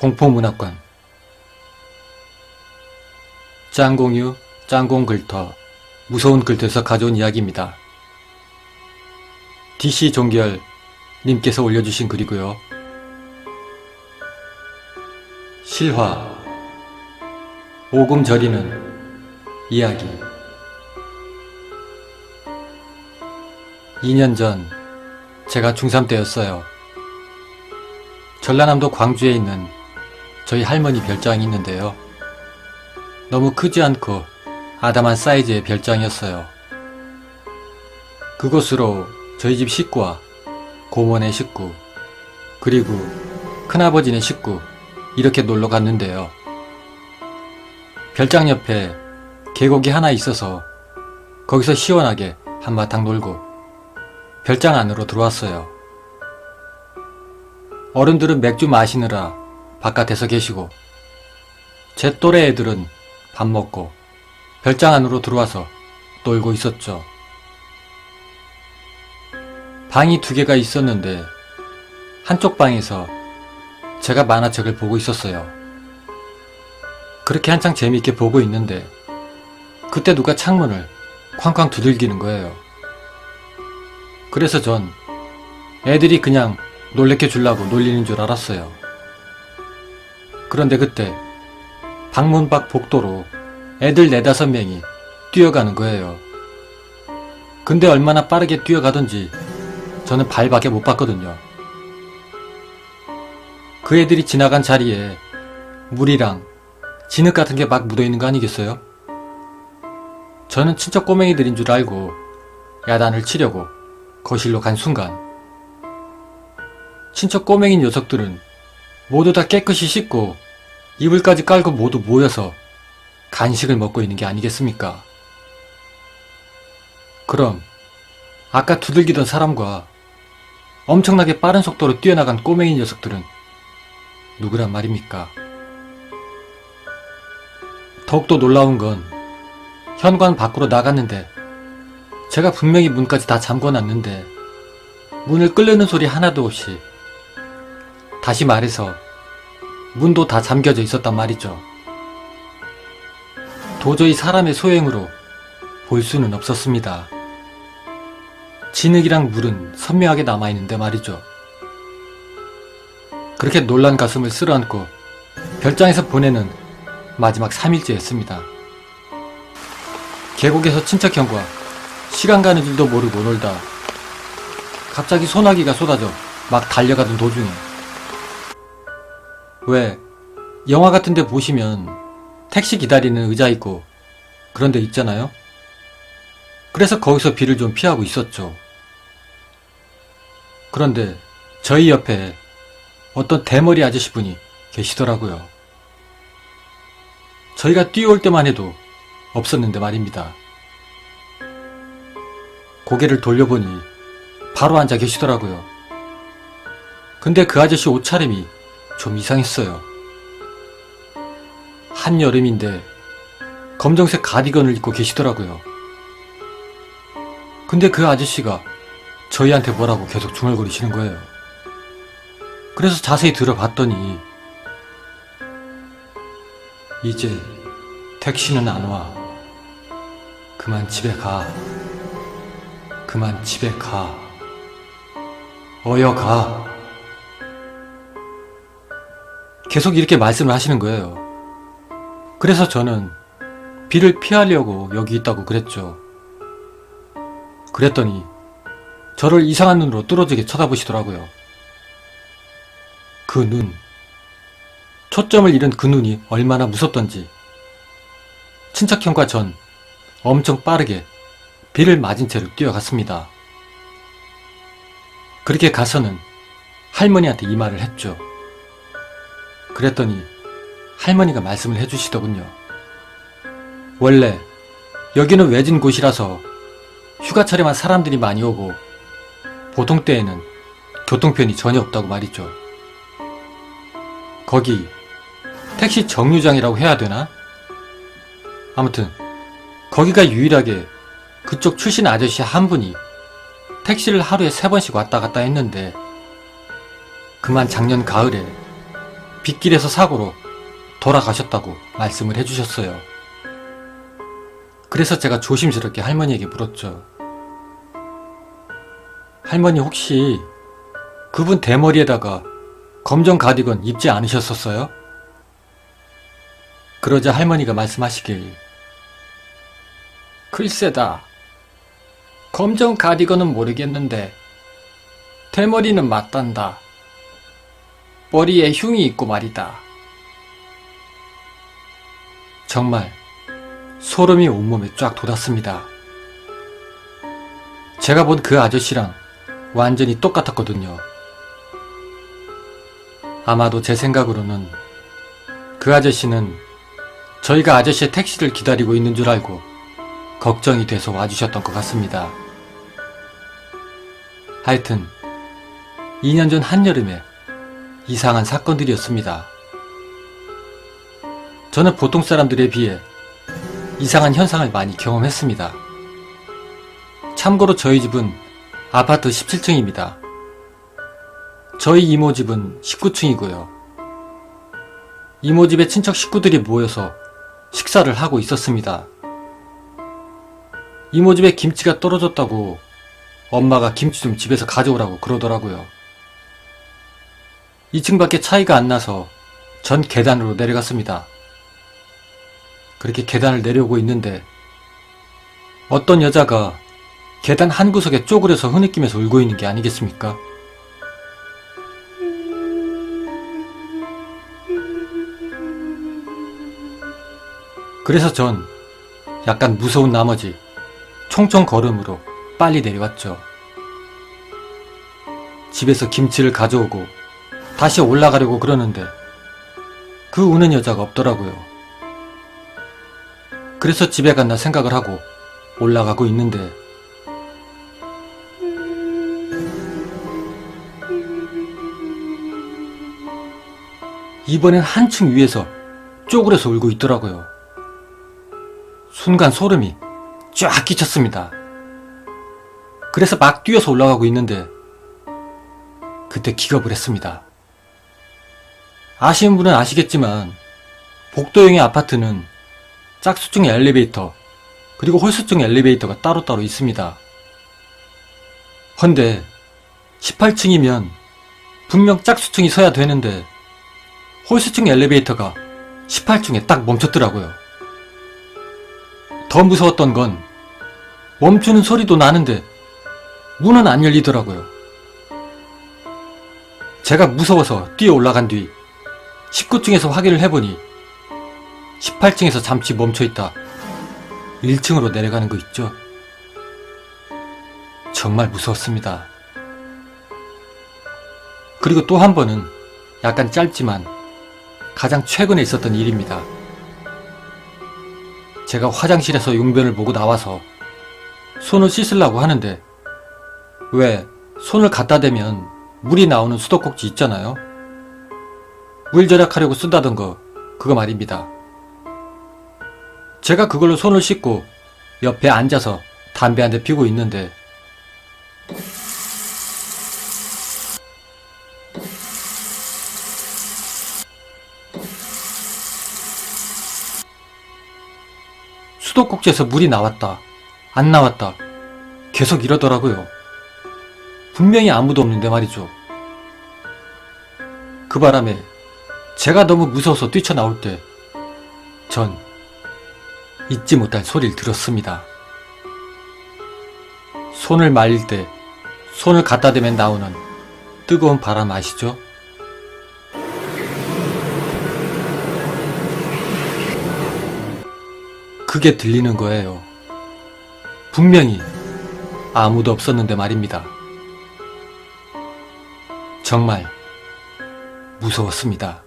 공포문학관 짱공유, 짱공글터, 무서운 글터에서 가져온 이야기입니다. DC 종결 님께서 올려주신 글이고요. 실화 오금 저리는 이야기 2년 전 제가 중3 때였어요. 전라남도 광주에 있는 저희 할머니 별장이 있는데요. 너무 크지 않고 아담한 사이즈의 별장이었어요. 그곳으로 저희 집 식구와 고모네 식구 그리고 큰아버지네 식구 이렇게 놀러 갔는데요. 별장 옆에 계곡이 하나 있어서 거기서 시원하게 한바탕 놀고 별장 안으로 들어왔어요. 어른들은 맥주 마시느라 바깥에서 계시고 제 또래 애들은 밥 먹고 별장 안으로 들어와서 놀고 있었죠. 방이 2개가 있었는데 한쪽 방에서 제가 만화책을 보고 있었어요. 그렇게 한창 재미있게 보고 있는데 그때 누가 창문을 쾅쾅 두들기는 거예요. 그래서 전 애들이 그냥 놀래켜 주려고 놀리는 줄 알았어요. 그런데 그때 방문 밖 복도로 애들 4-5명이 뛰어가는 거예요. 근데 얼마나 빠르게 뛰어가던지 저는 발밖에 못 봤거든요. 그 애들이 지나간 자리에 물이랑 진흙 같은 게 막 묻어있는 거 아니겠어요? 저는 친척 꼬맹이들인 줄 알고 야단을 치려고 거실로 간 순간 친척 꼬맹이 녀석들은 모두 다 깨끗이 씻고 이불까지 깔고 모두 모여서 간식을 먹고 있는 게 아니겠습니까? 그럼 아까 두들기던 사람과 엄청나게 빠른 속도로 뛰어나간 꼬맹이 녀석들은 누구란 말입니까? 더욱더 놀라운 건 현관 밖으로 나갔는데 제가 분명히 문까지 다 잠궈놨는데 문을 끌려는 소리 하나도 없이, 다시 말해서 문도 다 잠겨져 있었단 말이죠. 도저히 사람의 소행으로 볼 수는 없었습니다. 진흙이랑 물은 선명하게 남아있는데 말이죠. 그렇게 놀란 가슴을 쓸어안고 별장에서 보내는 마지막 3일째였습니다. 계곡에서 친척형과 시간 가는 줄도 모르고 놀다 갑자기 소나기가 쏟아져 막 달려가던 도중에, 왜 영화 같은 데 보시면 택시 기다리는 의자 있고 그런 데 있잖아요. 그래서 거기서 비를 좀 피하고 있었죠. 그런데 저희 옆에 어떤 대머리 아저씨분이 계시더라고요. 저희가 뛰어올 때만 해도 없었는데 말입니다. 고개를 돌려보니 바로 앉아 계시더라고요. 근데 그 아저씨 옷차림이 좀 이상했어요. 한여름인데 검정색 가디건을 입고 계시더라고요. 근데 그 아저씨가 저희한테 뭐라고 계속 중얼거리시는 거예요. 그래서 자세히 들어봤더니 이제 택시는 안 와. 그만 집에 가. 그만 집에 가. 어여 가. 계속 이렇게 말씀을 하시는 거예요. 그래서 저는 비를 피하려고 여기 있다고 그랬죠. 그랬더니 저를 이상한 눈으로 뚫어지게 쳐다보시더라고요. 그 눈, 초점을 잃은 그 눈이 얼마나 무섭던지 친척형과 전 엄청 빠르게 비를 맞은 채로 뛰어갔습니다. 그렇게 가서는 할머니한테 이 말을 했죠. 그랬더니 할머니가 말씀을 해주시더군요. 원래 여기는 외진 곳이라서 휴가철에만 사람들이 많이 오고 보통 때에는 교통편이 전혀 없다고 말이죠. 거기 택시 정류장이라고 해야 되나? 아무튼 거기가 유일하게 그쪽 출신 아저씨 한 분이 택시를 하루에 3번씩 왔다 갔다 했는데 그만 작년 가을에 빗길에서 사고로 돌아가셨다고 말씀을 해주셨어요. 그래서 제가 조심스럽게 할머니에게 물었죠. 할머니 혹시 그분 대머리에다가 검정 가디건 입지 않으셨었어요? 그러자 할머니가 말씀하시길, 글쎄다. 검정 가디건은 모르겠는데 대머리는 맞단다. 머리에 흉이 있고 말이다. 정말 소름이 온몸에 쫙 돋았습니다. 제가 본 그 아저씨랑 완전히 똑같았거든요. 아마도 제 생각으로는 그 아저씨는 저희가 아저씨의 택시를 기다리고 있는 줄 알고 걱정이 돼서 와주셨던 것 같습니다. 하여튼 2년 전 한여름에 이상한 사건들이었습니다. 저는 보통 사람들에 비해 이상한 현상을 많이 경험했습니다. 참고로 저희 집은 아파트 17층입니다. 저희 이모 집은 19층이고요. 이모 집에 친척 식구들이 모여서 식사를 하고 있었습니다. 이모 집에 김치가 떨어졌다고 엄마가 김치 좀 집에서 가져오라고 그러더라고요. 2층밖에 차이가 안 나서 전 계단으로 내려갔습니다. 그렇게 계단을 내려오고 있는데 어떤 여자가 계단 한 구석에 쪼그려서 흐느끼면서 울고 있는 게 아니겠습니까? 그래서 전 약간 무서운 나머지 총총 걸음으로 빨리 내려왔죠. 집에서 김치를 가져오고 다시 올라가려고 그러는데 그 우는 여자가 없더라고요. 그래서 집에 갔나 생각을 하고 올라가고 있는데 이번엔 한층 위에서 쪼그려서 울고 있더라고요. 순간 소름이 쫙 끼쳤습니다. 그래서 막 뛰어서 올라가고 있는데 그때 기겁을 했습니다. 아시는 분은 아시겠지만 복도형의 아파트는 짝수층 엘리베이터 그리고 홀수층 엘리베이터가 따로따로 있습니다. 헌데 18층이면 분명 짝수층이 서야 되는데 홀수층 엘리베이터가 18층에 딱 멈췄더라고요. 더 무서웠던 건 멈추는 소리도 나는데 문은 안 열리더라고요. 제가 무서워서 뛰어 올라간 뒤 19층에서 확인을 해보니 18층에서 잠시 멈춰있다 1층으로 내려가는 거 있죠? 정말 무서웠습니다. 그리고 또 한 번은 약간 짧지만 가장 최근에 있었던 일입니다. 제가 화장실에서 용변을 보고 나와서 손을 씻으려고 하는데 왜 손을 갖다 대면 물이 나오는 수도꼭지 있잖아요. 물 절약하려고 쓴다던 거 그거 말입니다. 제가 그걸로 손을 씻고 옆에 앉아서 담배 한 대 피우고 있는데 수도꼭지에서 물이 나왔다 안 나왔다 계속 이러더라고요. 분명히 아무도 없는데 말이죠. 그 바람에 제가 너무 무서워서 뛰쳐나올 때 전 잊지 못할 소리를 들었습니다. 손을 말릴 때 손을 갖다 대면 나오는 뜨거운 바람 아시죠? 그게 들리는 거예요. 분명히 아무도 없었는데 말입니다. 정말 무서웠습니다.